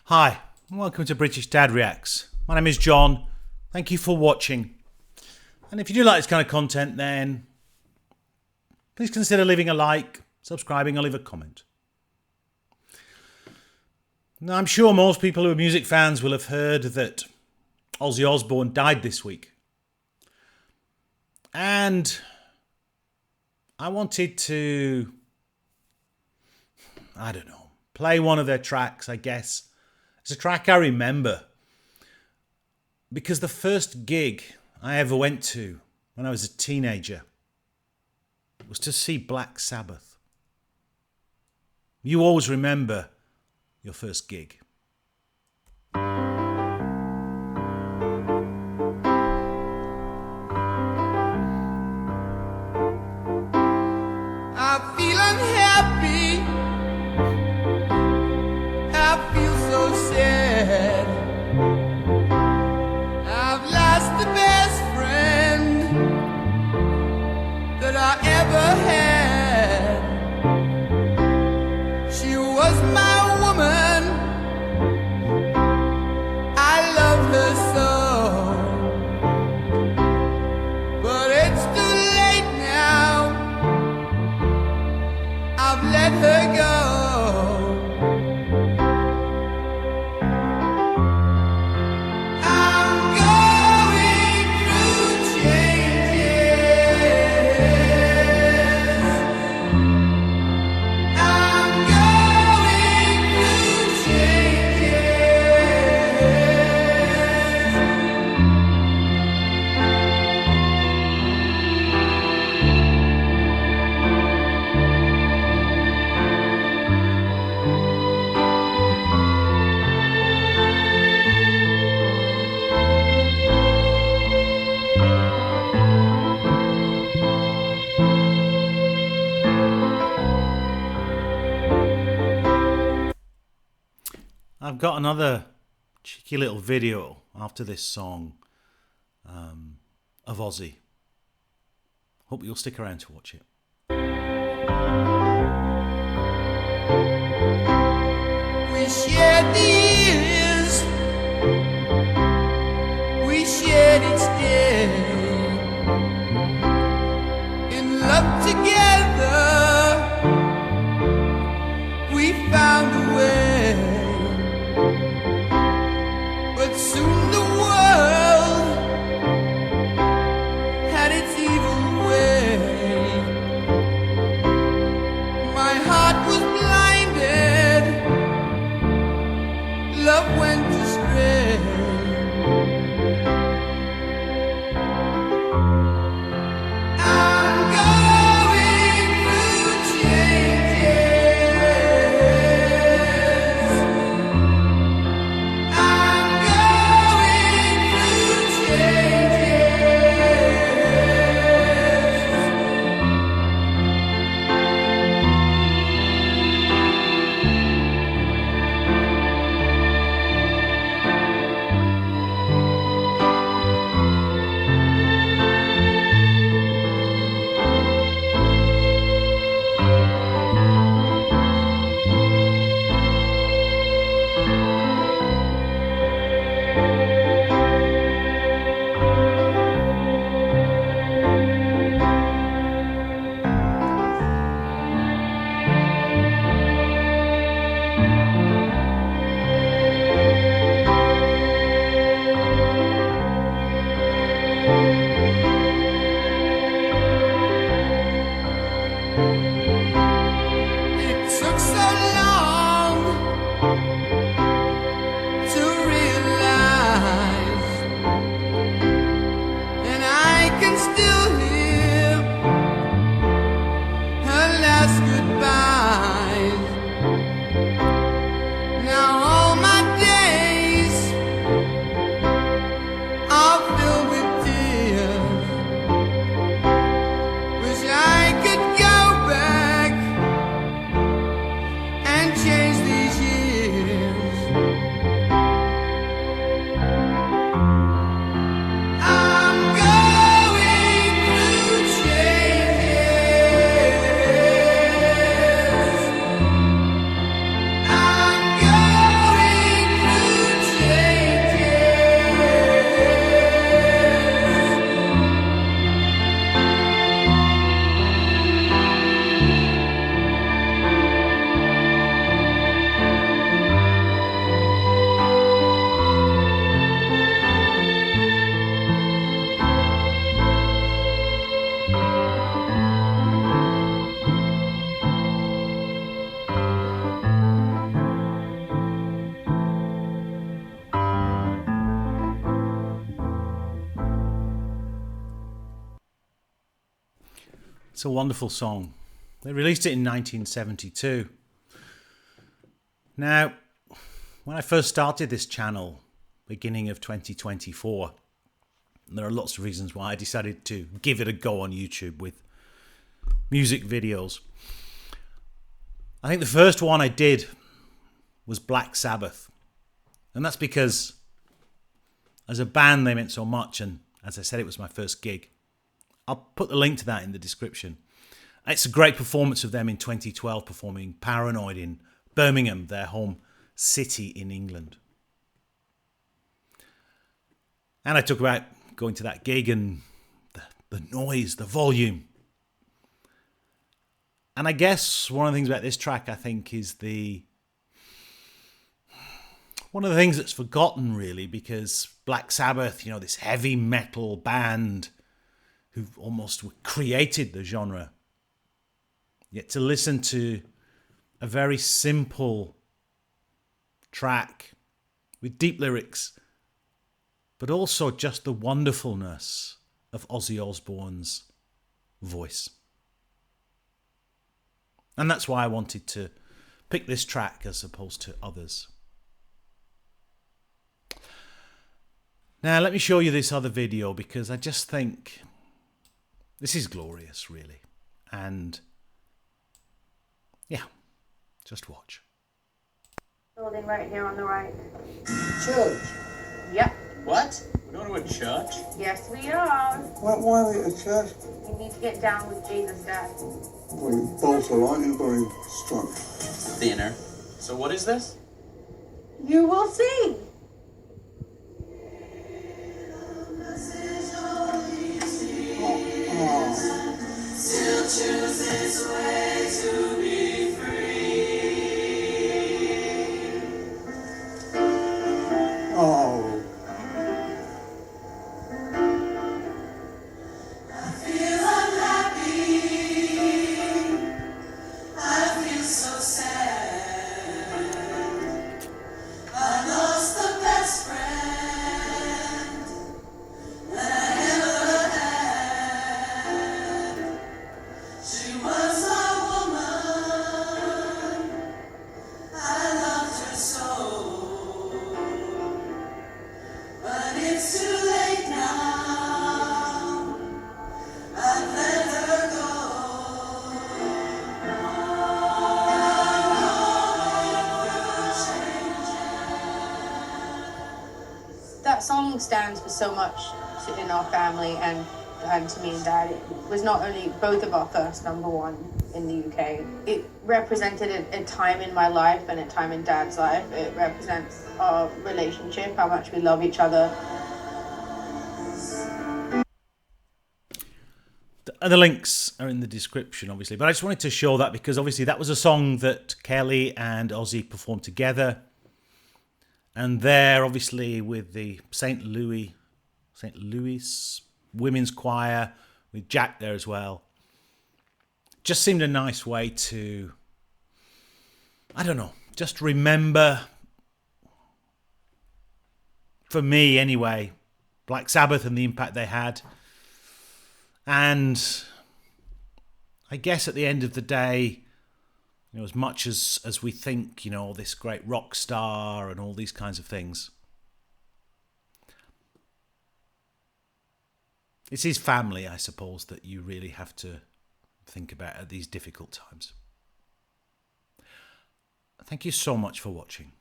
Hi, and welcome to British Dad Reacts. My name is John. Thank you for watching. And if you do like this kind of content, then please consider leaving a like, subscribing, or leave a comment. Now, I'm sure most people who are music fans will have heard that Ozzy Osbourne died this week. And I wanted to, play one of their tracks, I guess. It's a track I remember because the first gig I ever went to when I was a teenager was to see Black Sabbath. You always remember your first gig. I feel unhappy, I feel so sad. I've lost the best friend that I ever had. She was my woman, I love her so. But it's too late now, I've let her go. I'm going through changes. I'm going through I've got another cheeky little video after this song of Ozzy. Hope you'll stick around to watch it. We shared the years, we shared each day, in love together, we found a way. But soon the world had its evil way. My heart was blinded, love went astray. I'm going through changes. I'm going through changes. It's a wonderful song. They released it in 1972. Now, when I first started this channel, beginning of 2024, there are lots of reasons why I decided to give it a go on YouTube with music videos. I think the first one I did was Black Sabbath. And that's because as a band they meant so much, and as I said, it was my first gig. I'll put the link to that in the description. It's a great performance of them in 2012 performing Paranoid in Birmingham, their home city in England. And I talk about going to that gig and the noise, the volume. And I guess one of the things about this track, I think, is one of the things that's forgotten, really, because Black Sabbath, you know, this heavy metal band who almost created the genre. Yet to listen to a very simple track with deep lyrics, but also just the wonderfulness of Ozzy Osbourne's voice. And that's why I wanted to pick this track as opposed to others. Now, let me show you this other video because I just think this is glorious, really. And yeah, just watch. Building right here on the right. Church? Yep. What? We're going to a church? Yes, we are. Why are we at a church? You need to get down with Jesus, Dad. Well, Butler, aren't you very strong? Thinner. So what is this? You will see. Still chooses way to be free. Oh, I feel unhappy. I feel so sad. I lost the best friend that I ever had. She was a woman. I loved her so. But it's too late now. I've let her go. That song stands for so much in our family and to me and Dad. It was not only both of our first number one in the UK. It represented a time in my life and a time in Dad's life. It represents our relationship, how much we love each other. The links are in the description, obviously. But I just wanted to show that because obviously that was a song that Kelly and Ozzy performed together. And there, obviously, with the St. Louis Women's Choir, with Jack there as well. Just seemed a nice way to, I don't know, just remember, for me anyway, Black Sabbath and the impact they had. And I guess at the end of the day, you know, as much as we think, you know, this great rock star and all these kinds of things, it's his family, I suppose, that you really have to think about at these difficult times. Thank you so much for watching.